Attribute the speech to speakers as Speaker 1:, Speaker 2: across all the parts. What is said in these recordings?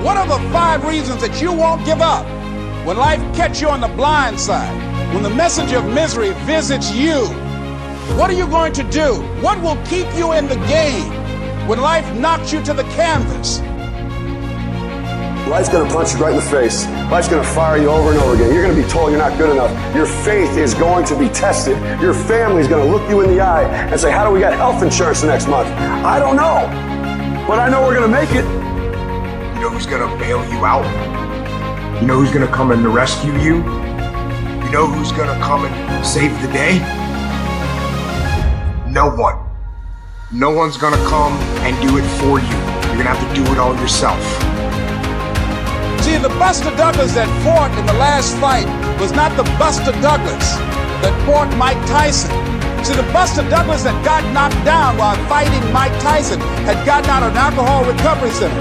Speaker 1: What are the 5 reasons that you won't give up when life catches you on the blind side? When the messenger of misery visits you, what are you going to do? What will keep you in the game when life knocks you to the canvas?
Speaker 2: Life's going to punch you right in the face. Life's going to fire you over and over again. You're going to be told you're not good enough. Your faith is going to be tested. Your family's going to look you in the eye and say, how do we get health insurance the next month? I don't know, but I know we're going to make it.
Speaker 3: You know who's going to bail you out? You know who's going to come and rescue you? You know who's going to come and save the day? No one. No one's going to come and do it for you. You're going to have to do it all yourself.
Speaker 1: See, the Buster Douglas that fought in the last fight was not the Buster Douglas that fought Mike Tyson. See, the Buster Douglas that got knocked down while fighting Mike Tyson had gotten out of an alcohol recovery center.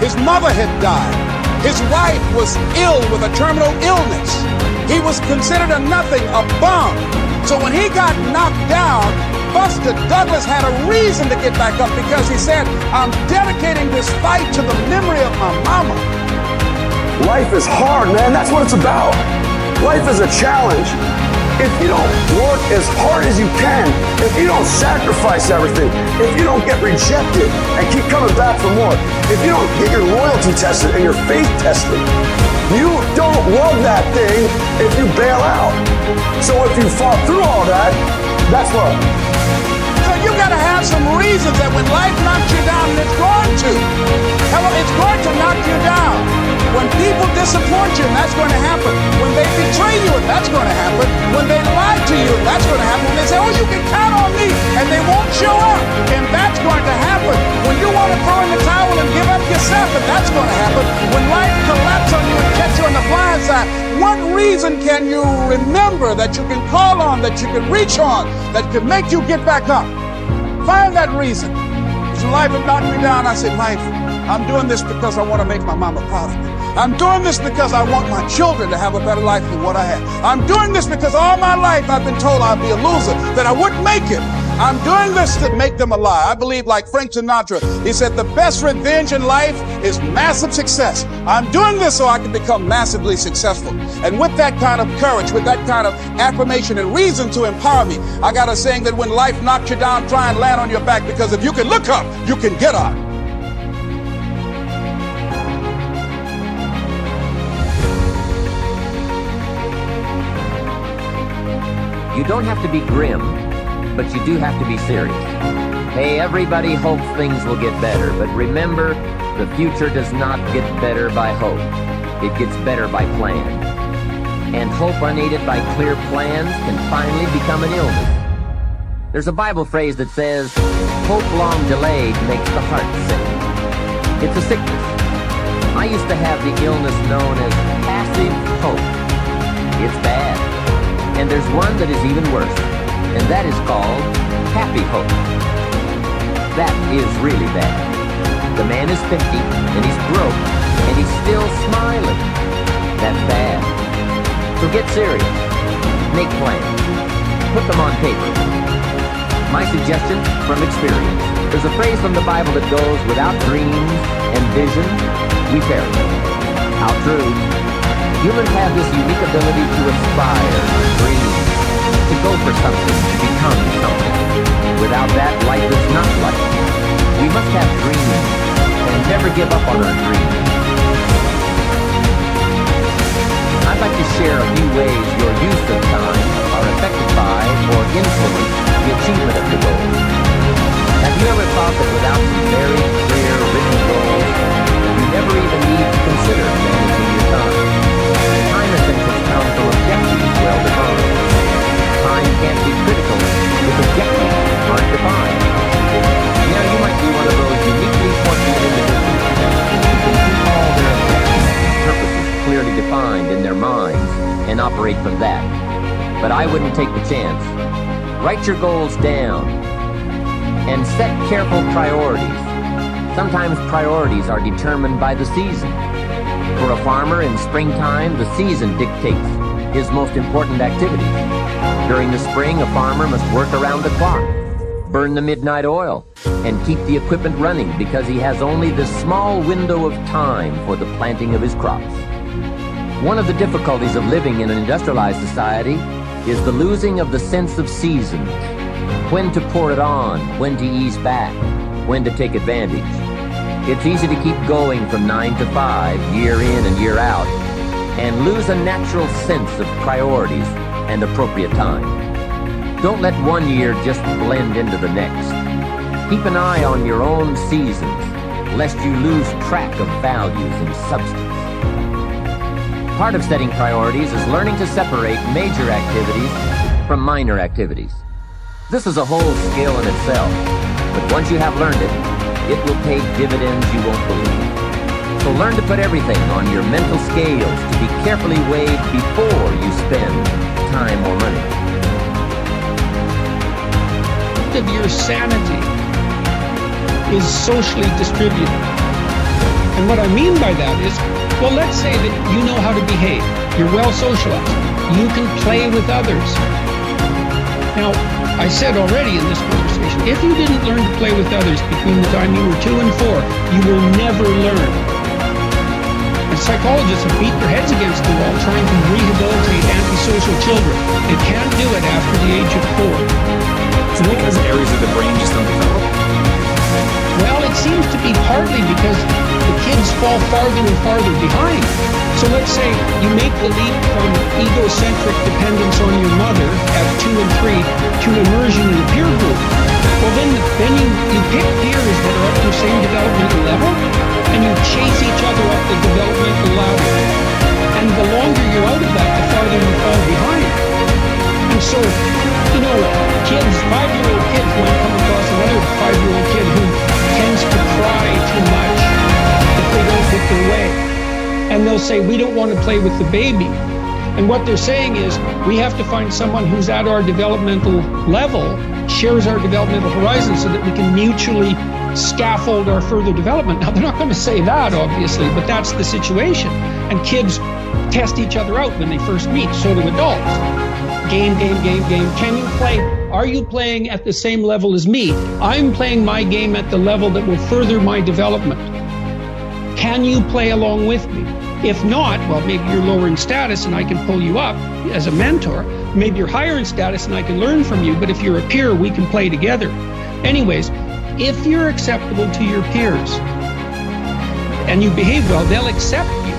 Speaker 1: His mother had died. His wife was ill with a terminal illness. He was considered a nothing, a bum. So when he got knocked down, Buster Douglas had a reason to get back up because he said, I'm dedicating this fight to the memory of my mama.
Speaker 2: Life is hard, man. That's what it's about. Life is a challenge. If you don't work as hard as you can, if you don't sacrifice everything, if you don't get rejected and keep coming back for more, if you don't get your loyalty tested and your faith tested, you don't love that thing if you bail out. So if you fought through all that, that's love.
Speaker 1: So you gotta have some reasons that when life knocks you down, and it's going to. It's going to knock you down. When people disappoint you, and that's going to happen. When they betray you, and that's going to happen. When they lie to you, and that's going to happen. When they say, oh, you can count on me, and they won't show up, and that's going to happen. When you want to throw in the towel and give up yourself, and that's going to happen. When life collapses on you and catch you on the blind side, what reason can you remember that you can call on, that you can reach on, that can make you get back up? Find that reason. Because life had knocked me down. I said, life, I'm doing this because I want to make my mama proud of me. I'm doing this because I want my children to have a better life than what I had. I'm doing this because all my life I've been told I'd be a loser, that I wouldn't make it. I'm doing this to make them a lie. I believe, like Frank Sinatra, he said, the best revenge in life is massive success. I'm doing this so I can become massively successful. And with that kind of courage, with that kind of affirmation and reason to empower me, I got a saying that when life knocks you down, try and land on your back, because if you can look up, you can get up.
Speaker 4: You don't have to be grim, but you do have to be serious. Hey, everybody hopes things will get better, but remember, the future does not get better by hope. It gets better by plan. And hope unaided by clear plans can finally become an illness. There's a Bible phrase that says, hope long delayed makes the heart sick. It's a sickness. I used to have the illness known as passive hope. It's bad. And there's one that is even worse, and that is called happy hope. That is really bad. The man is 50, and he's broke, and he's still smiling. That's bad. So get serious. Make plans. Put them on paper. My suggestion from experience. There's a phrase from the Bible that goes, without dreams and vision, we perish. How true. Humans have this unique ability to aspire, dream, to go for something, to become something. Without that, life is not life. We must have dreams and never give up on our dreams. I'd like to share a few ways your use of time are affected by or influence the achievement of your goals. Have you ever thought that without some very clear written goals, you never even need to consider managing your time? Time essentials come from objectives well defined. Time can't be critical if objectives aren't defined. Now you might be one of those uniquely fortunate individuals who can keep all their objectives and purposes clearly defined in their minds and operate from that. But I wouldn't take the chance. Write your goals down and set careful priorities. Sometimes priorities are determined by the season. For a farmer in springtime, the season dictates his most important activities. During the spring, a farmer must work around the clock. burn the midnight oil, and keep the equipment running because he has only this small window of time for the planting of his crops. One of the difficulties of living in an industrialized society is the losing of the sense of seasons. When to pour it on, when to ease back, when to take advantage. It's easy to keep going from 9 to 5, year in and year out, and lose a natural sense of priorities and appropriate time. Don't let one year just blend into the next. Keep an eye on your own seasons, lest you lose track of values and substance. Part of setting priorities is learning to separate major activities from minor activities. This is a whole skill in itself, but once you have learned it, it will pay dividends you won't believe. So learn to put everything on your mental scales to be carefully weighed before you spend time or money.
Speaker 5: Of your sanity is socially distributed. And what I mean by that is, well, let's say that you know how to behave. You're well socialized. You can play with others. Now, I said already in this conversation, if you didn't learn to play with others between the time you were 2 and 4, you will never learn. And psychologists have beat their heads against the wall trying to rehabilitate antisocial children. They can't do it after the age of 4.
Speaker 6: Is it because areas of the brain just don't develop?
Speaker 5: Well, it seems to be partly because the kids fall farther and farther behind. So let's say you make the leap from egocentric dependence on your mother at 2 and 3 to immersion in a peer group. Well, then you pick peers that are up to the same developmental level, and you chase each other up the developmental ladder. And the longer you're out of that, the farther you fall behind. And so, you know, kids, 5-year-old kids might come across another 5-year-old kid who tends to cry too much if they don't get their way. And they'll say, we don't want to play with the baby. And what they're saying is, we have to find someone who's at our developmental level, shares our developmental horizon, so that we can mutually scaffold our further development. Now, they're not going to say that, obviously, but that's the situation. And kids test each other out when they first meet, so do adults. Game. Can you play? Are you playing at the same level as me? I'm playing my game at the level that will further my development. Can you play along with me? If not, well, maybe you're lower in status and I can pull you up as a mentor. Maybe you're higher in status and I can learn from you. But if you're a peer, we can play together. Anyways, if you're acceptable to your peers and you behave well, they'll accept you.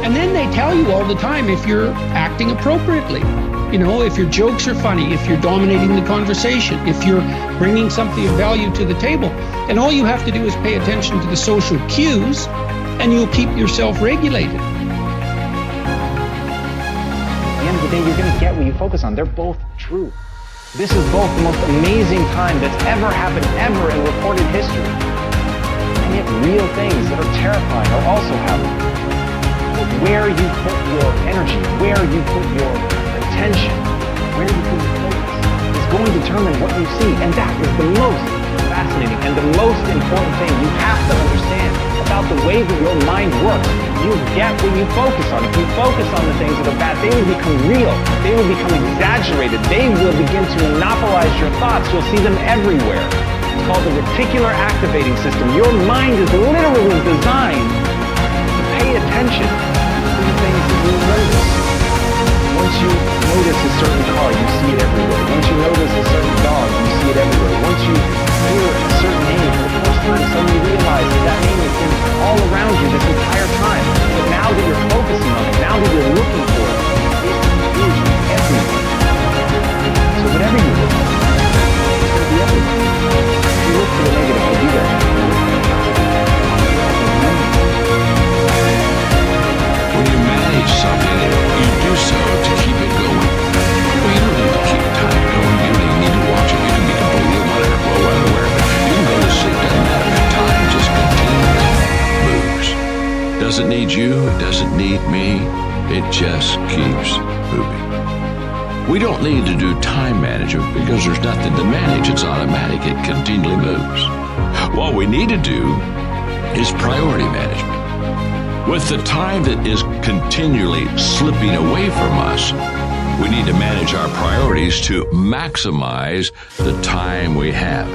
Speaker 5: And then they tell you all the time if you're acting appropriately. You know, if your jokes are funny, if you're dominating the conversation, if you're bringing something of value to the table. And all you have to do is pay attention to the social cues, and you'll keep yourself regulated.
Speaker 7: At the end of the day, you're going to get what you focus on. They're both true. This is both the most amazing time that's ever happened ever in recorded history. And yet real things that are terrifying are also happening. But where you put your energy, where you put your attention, where you put your focus is going to determine what you see. And that is the most fascinating and the most important thing you have to understand about the way that your mind works. You get what you focus on. If you focus on the things that are bad, they will become real. They will become exaggerated. They will begin to monopolize your thoughts. You'll see them everywhere. It's called the reticular activating system. Your mind is literally designed to pay attention to the things that you notice. Once you notice a certain car, you see it everywhere. Once you notice a certain dog, you see it everywhere. Once you hear a certain name for the first time, suddenly you realize that that name has been all around you this entire time. But now that you're focusing on it, now that you're looking for it, it is everywhere. So whatever you look for, it's going to be everywhere. If you look for the negative, it'll be there.
Speaker 8: When you manage something, you do so to keep it going. Well, you don't need to keep time going. You don't even need to watch it. You can be completely unaware of it. You can go to sleep. Doesn't matter. Time just continually moves. Doesn't need you. It doesn't need me. It just keeps moving. We don't need to do time management because there's nothing to manage. It's automatic. It continually moves. What we need to do is priority management. With the time that is continually slipping away from us, We need to manage our priorities to maximize the time we have.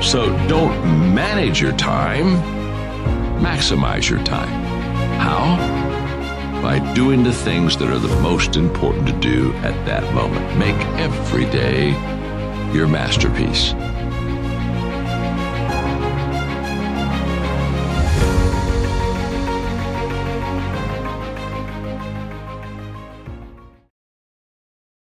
Speaker 8: So don't manage your time, maximize your time. How? By doing the things that are the most important to do at that moment. Make every day your masterpiece.